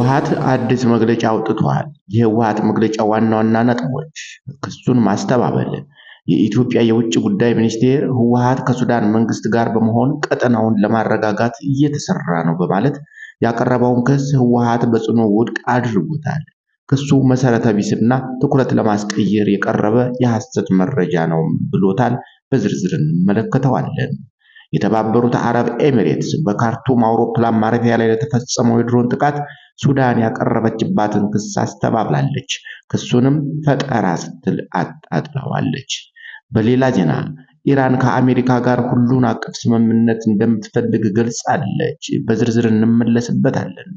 ህወሓት አዲስ መግለጫ አውጥቷል። የህወሓት መግለጫ ዋና ዋና ነጥቦች ክሱን ማስተባበል። የኢትዮጵያ የውጭ ጉዳይ ሚኒስቴር ህወሓት ከሱዳን መንግስት ጋር በመሆን ቀጠናውን ለማረጋጋት እየተሰራ ነው በማለት ያቀረበውን ክስ ህወሓት በጽኑ ውድቅ አድርጎታል። ክሱ መሰረተ ቢስና ትኩረት ለማስቀየር የቀረበ የሐሰት መረጃ ነው ብሎታል። በዝርዝር እንመለከተዋለን። የተባበሩት አረብ ኤሚሬትስ በካርቱም አውሮፕላን ማረፊያ ላይ ለተፈጸመው የድሮን ጥቃት ሱዳን ያቀረበችባትን ክስ አስተባብላለች። ክሱንም ፈጠራ ስትል አጣጥለዋለች። በሌላ ዜና ኢራን ከአሜሪካ ጋር ሁሉን አቀፍ ስምምነት እንደምትፈልግ ገልጻለች። በዝርዝር እንመለስበታለን።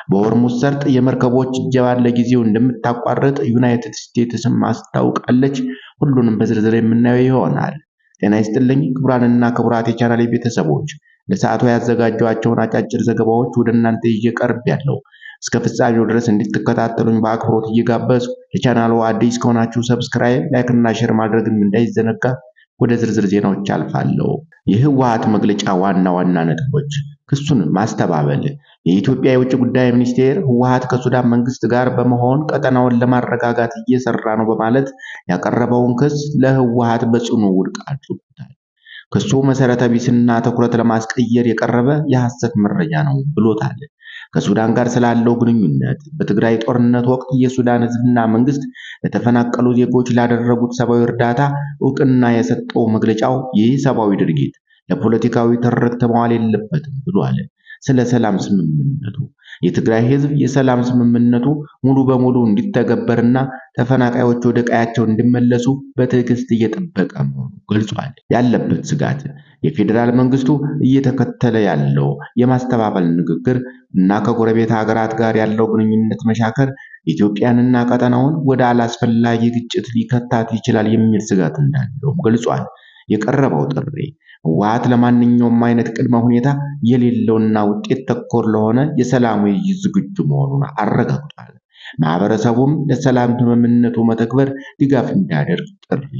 በሆርሙዝ ሰርጥ የመርከቦች እጀባን ለጊዜው እንደምታቋርጥ ዩናይትድ ስቴትስም አስታውቃለች። ሁሉንም በዝርዝር የምናየው ይሆናል። ጤና ይስጥልኝ ክቡራንና ክቡራት የቻናሌ ቤተሰቦች፣ ለሰዓቱ ያዘጋጇቸውን አጫጭር ዘገባዎች ወደ እናንተ ይዤ ቀርቤያለሁ። እስከ ፍጻሜው ድረስ እንድትከታተሉኝ በአክብሮት እየጋበዝኩ ለቻናሉ አዲስ ከሆናችሁ ሰብስክራይብ፣ ላይክ እና ሼር ማድረግም እንዳይዘነጋ። ወደ ዝርዝር ዜናዎች አልፋለሁ። የህወሓት መግለጫ ዋና ዋና ነጥቦች ክሱን ማስተባበል። የኢትዮጵያ የውጭ ጉዳይ ሚኒስቴር ህወሓት ከሱዳን መንግስት ጋር በመሆን ቀጠናውን ለማረጋጋት እየሰራ ነው በማለት ያቀረበውን ክስ ለህወሓት በጽኑ ውድቅ አድርጎታል። ክሱ መሰረተ ቢስና ትኩረት ለማስቀየር የቀረበ የሐሰት መረጃ ነው ብሎታል። ከሱዳን ጋር ስላለው ግንኙነት፣ በትግራይ ጦርነት ወቅት የሱዳን ህዝብና መንግስት ለተፈናቀሉ ዜጎች ላደረጉት ሰብአዊ እርዳታ እውቅና የሰጠው መግለጫው ይህ ሰብአዊ ድርጊት ለፖለቲካዊ ትርክት መዋል የለበትም ብሏል። ስለ ሰላም ስምምነቱ የትግራይ ህዝብ የሰላም ስምምነቱ ሙሉ በሙሉ እንዲተገበርና ተፈናቃዮች ወደ ቀያቸው እንዲመለሱ በትዕግስት እየጠበቀ መሆኑን ገልጿል። ያለበት ስጋት የፌዴራል መንግስቱ እየተከተለ ያለው የማስተባበል ንግግር እና ከጎረቤት ሀገራት ጋር ያለው ግንኙነት መሻከር ኢትዮጵያንና ቀጠናውን ወደ አላስፈላጊ ግጭት ሊከታት ይችላል የሚል ስጋት እንዳለው ገልጿል። የቀረበው ጥሪ ህወሓት ለማንኛውም አይነት ቅድመ ሁኔታ የሌለውና ውጤት ተኮር ለሆነ የሰላም ውይይት ዝግጁ መሆኑን አረጋግጧል። ማህበረሰቡም ለሰላም ስምምነቱ መተግበር ድጋፍ እንዲያደርግ ጥሪ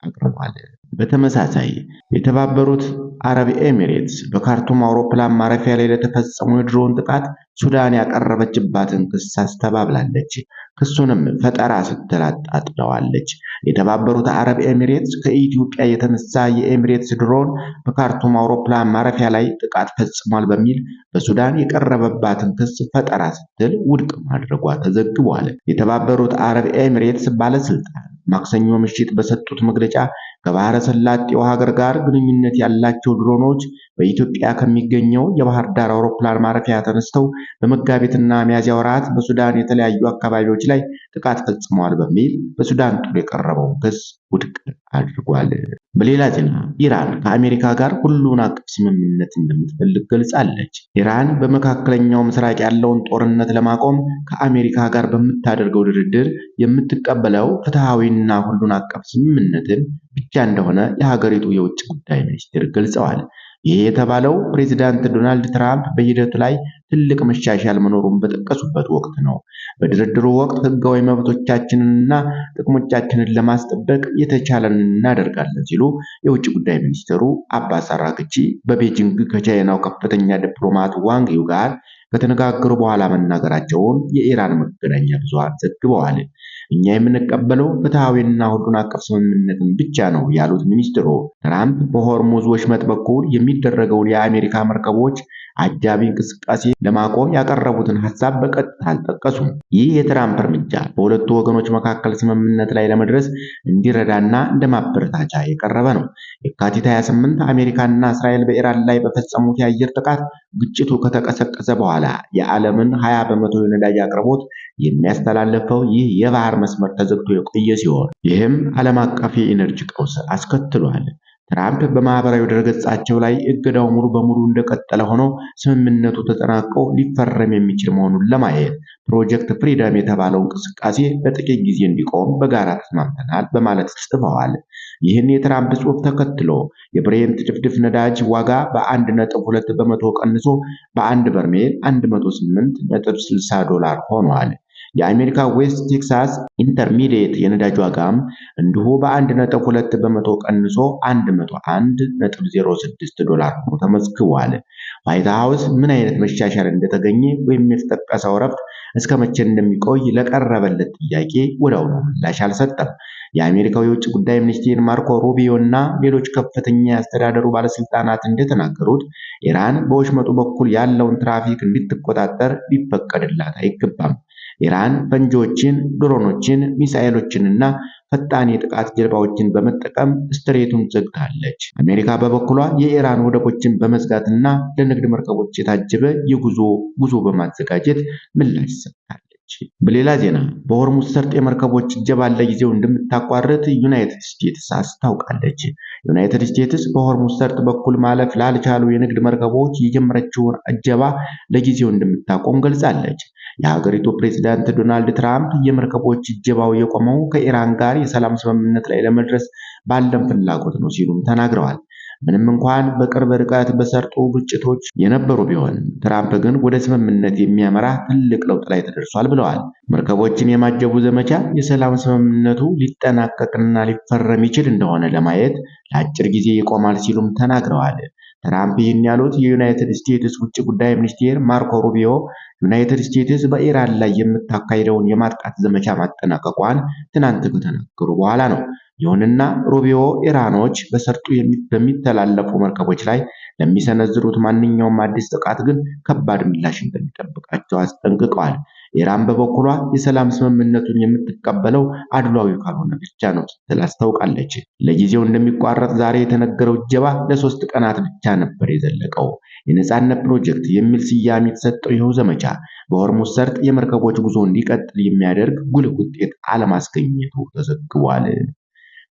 አቅርቧል። በተመሳሳይ የተባበሩት አረብ ኤሚሬትስ በካርቱም አውሮፕላን ማረፊያ ላይ ለተፈጸመው የድሮን ጥቃት ሱዳን ያቀረበችባትን ክስ አስተባብላለች። ክሱንም ፈጠራ ስትል አጣጥለዋለች። የተባበሩት አረብ ኤሚሬትስ ከኢትዮጵያ የተነሳ የኤሚሬትስ ድሮን በካርቱም አውሮፕላን ማረፊያ ላይ ጥቃት ፈጽሟል በሚል በሱዳን የቀረበባትን ክስ ፈጠራ ስትል ውድቅ ማድረጓ ተዘግቧል። የተባበሩት አረብ ኤሚሬትስ ባለስልጣን ማክሰኞ ምሽት በሰጡት መግለጫ ከባህረ ሰላጤው ሀገር ጋር ግንኙነት ያላቸው ድሮኖች በኢትዮጵያ ከሚገኘው የባህር ዳር አውሮፕላን ማረፊያ ተነስተው በመጋቢትና ሚያዝያ ወራት በሱዳን የተለያዩ አካባቢዎች ላይ ጥቃት ፈጽመዋል በሚል በሱዳን ጦር የቀረበውን ክስ ውድቅ አድርጓል። በሌላ ዜና ኢራን ከአሜሪካ ጋር ሁሉን አቀፍ ስምምነት እንደምትፈልግ ገልጻለች። ኢራን በመካከለኛው ምስራቅ ያለውን ጦርነት ለማቆም ከአሜሪካ ጋር በምታደርገው ድርድር የምትቀበለው ፍትሃዊና ሁሉን አቀፍ ስምምነትን ብቻ እንደሆነ የሀገሪቱ የውጭ ጉዳይ ሚኒስትር ገልጸዋል። ይህ የተባለው ፕሬዝዳንት ዶናልድ ትራምፕ በሂደቱ ላይ ትልቅ መሻሻል መኖሩን በጠቀሱበት ወቅት ነው። በድርድሩ ወቅት ህጋዊ መብቶቻችንንና ጥቅሞቻችንን ለማስጠበቅ የተቻለን እናደርጋለን ሲሉ የውጭ ጉዳይ ሚኒስትሩ አባስ አራግቺ በቤጂንግ ከቻይናው ከፍተኛ ዲፕሎማት ዋንግ ዩ ጋር ከተነጋገሩ በኋላ መናገራቸውን የኢራን መገናኛ ብዙሃን ዘግበዋል። እኛ የምንቀበለው ፍትሃዊና ሁሉን አቀፍ ስምምነትን ብቻ ነው ያሉት ሚኒስትሩ ትራምፕ በሆርሙዝ ወሽመጥ በኩል የሚደረገውን የአሜሪካ መርከቦች አጃቢ እንቅስቃሴ ለማቆም ያቀረቡትን ሐሳብ በቀጥታ አልጠቀሱም። ይህ የትራምፕ እርምጃ በሁለቱ ወገኖች መካከል ስምምነት ላይ ለመድረስ እንዲረዳና እንደ ማበረታቻ የቀረበ ነው። የካቲት 28 አሜሪካና እስራኤል በኢራን ላይ በፈጸሙት የአየር ጥቃት ግጭቱ ከተቀሰቀሰ በኋላ የዓለምን 20 በመቶ የነዳጅ አቅርቦት የሚያስተላልፈው ይህ የባህር መስመር ተዘግቶ የቆየ ሲሆን ይህም ዓለም አቀፍ የኢነርጂ ቀውስ አስከትሏል። ትራምፕ በማህበራዊ ድረገጻቸው ላይ እገዳው ሙሉ በሙሉ እንደቀጠለ ሆኖ ስምምነቱ ተጠናቆ ሊፈረም የሚችል መሆኑን ለማየት ፕሮጀክት ፍሪደም የተባለው እንቅስቃሴ በጥቂት ጊዜ እንዲቆም በጋራ ተስማምተናል በማለት ጽፈዋል። ይህን የትራምፕ ጽሑፍ ተከትሎ የብሬንት ድፍድፍ ነዳጅ ዋጋ በ1.2 በመቶ ቀንሶ በአንድ በርሜል $108.60 ሆኗል። የአሜሪካ ዌስት ቴክሳስ ኢንተርሚዲየት የነዳጅ ዋጋም እንዲሁ በ1.2 በመቶ ቀንሶ $101.06 ሆኖ ተመዝግቧል። ዋይት ሃውስ ምን አይነት መሻሻል እንደተገኘ ወይም የተጠቀሰው ረፍት እስከ መቼ እንደሚቆይ ለቀረበለት ጥያቄ ወዲያውኑ ምላሽ አልሰጠም። የአሜሪካው የውጭ ጉዳይ ሚኒስቴር ማርኮ ሩቢዮ እና ሌሎች ከፍተኛ የአስተዳደሩ ባለስልጣናት እንደተናገሩት ኢራን በወሽመጡ በኩል ያለውን ትራፊክ እንድትቆጣጠር ሊፈቀድላት አይገባም። ኢራን ፈንጂዎችን፣ ድሮኖችን፣ ሚሳኤሎችንና ፈጣን የጥቃት ጀልባዎችን በመጠቀም ስትሬቱን ዘግታለች። አሜሪካ በበኩሏ የኢራን ወደቦችን በመዝጋትና ለንግድ መርከቦች የታጀበ ጉዞ በማዘጋጀት ምላሽ ሰጥታለች። በሌላ ዜና በሆርሙዝ ሰርጥ የመርከቦች እጀባን ለጊዜው እንደምታቋርጥ ዩናይትድ ስቴትስ አስታውቃለች። ዩናይትድ ስቴትስ በሆርሙዝ ሰርጥ በኩል ማለፍ ላልቻሉ የንግድ መርከቦች የጀመረችውን እጀባ ለጊዜው እንደምታቆም ገልጻለች። የሀገሪቱ ፕሬዝዳንት ዶናልድ ትራምፕ የመርከቦች እጀባው የቆመው ከኢራን ጋር የሰላም ስምምነት ላይ ለመድረስ ባለም ፍላጎት ነው ሲሉም ተናግረዋል። ምንም እንኳን በቅርብ ርቀት በሰርጡ ግጭቶች የነበሩ ቢሆንም ትራምፕ ግን ወደ ስምምነት የሚያመራ ትልቅ ለውጥ ላይ ተደርሷል ብለዋል። መርከቦችን የማጀቡ ዘመቻ የሰላም ስምምነቱ ሊጠናቀቅና ሊፈረም ይችል እንደሆነ ለማየት ለአጭር ጊዜ ይቆማል ሲሉም ተናግረዋል። ትራምፕ ይህን ያሉት የዩናይትድ ስቴትስ ውጭ ጉዳይ ሚኒስቴር ማርኮ ሩቢዮ ዩናይትድ ስቴትስ በኢራን ላይ የምታካሂደውን የማጥቃት ዘመቻ ማጠናቀቋን ትናንት ከተናገሩ በኋላ ነው። ይሁንና ሩቢዮ ኢራኖች በሰርጡ በሚተላለፉ መርከቦች ላይ ለሚሰነዝሩት ማንኛውም አዲስ ጥቃት ግን ከባድ ምላሽ እንደሚጠብቃቸው አስጠንቅቀዋል። ኢራን በበኩሏ የሰላም ስምምነቱን የምትቀበለው አድሏዊ ካልሆነ ብቻ ነው ስትል አስታውቃለች። ለጊዜው እንደሚቋረጥ ዛሬ የተነገረው እጀባ ለ3 ቀናት ብቻ ነበር የዘለቀው። የነጻነት ፕሮጀክት የሚል ስያሜ የተሰጠው ይኸው ዘመቻ በሆርሙዝ ሰርጥ የመርከቦች ጉዞ እንዲቀጥል የሚያደርግ ጉልህ ውጤት አለማስገኘቱ ተዘግቧል።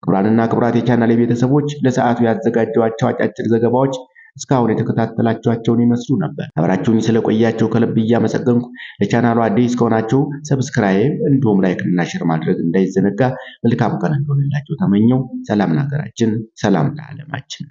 ክቡራንና ክቡራት የቻናሌ ቤተሰቦች ለሰዓቱ ያዘጋጀኋቸው አጫጭር ዘገባዎች እስካሁን የተከታተላችኋቸውን ይመስሉ ነበር። አብራችሁኝ ስለቆያችሁ ከልብ እያመሰገንኩ ለቻናሉ አዲስ ከሆናችሁ ሰብስክራይብ እንዲሁም ላይክ እና ሼር ማድረግ እንዳይዘነጋ። መልካም ቀን እንደሆነላችሁ ተመኘው። ሰላም ለሀገራችን፣ ሰላም ለዓለማችን።